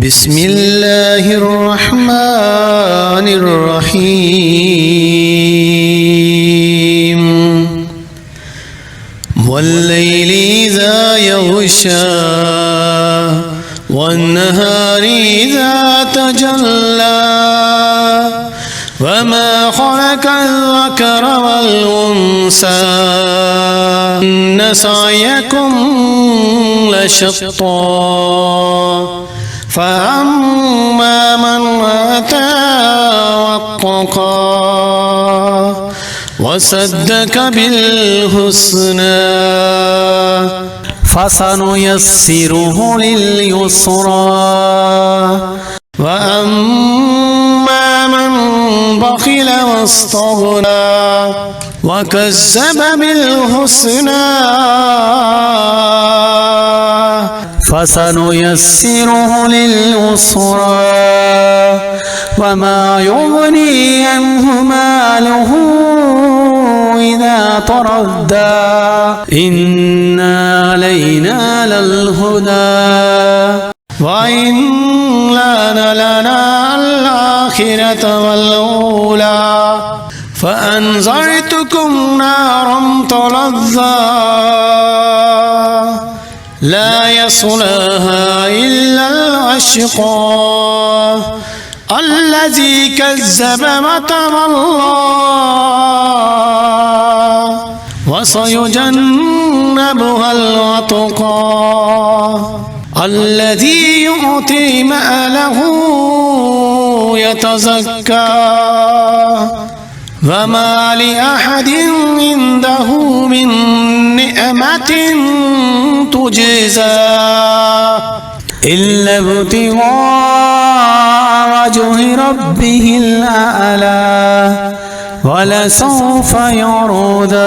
بسم الله الرحمن الرحيم والليل إذا يغشى والنهار إذا تجلى وما خلق الذكر والأنثى إن سعيكم لشتى فأما من أتى واتقى وصدق بالحسنى فسنيسره لليسرى وأما من بخل واستغنى وكذب بالحسنى فسنيسره لليسرى وما يغني عنه ماله إذا تردى إن علينا للهدى وإن لنا الآخرة والأولى فأنذرتكم نارا تلظى لا يصلاها إلا الأشقى الذي كذب وتولى وسيجنبها الأتقى الذي يؤتي ماله يتزكى وما لأحد عنده من نعمة تجزى إلا ابتغاء وجه ربه الأعلى ولسوف يرضى.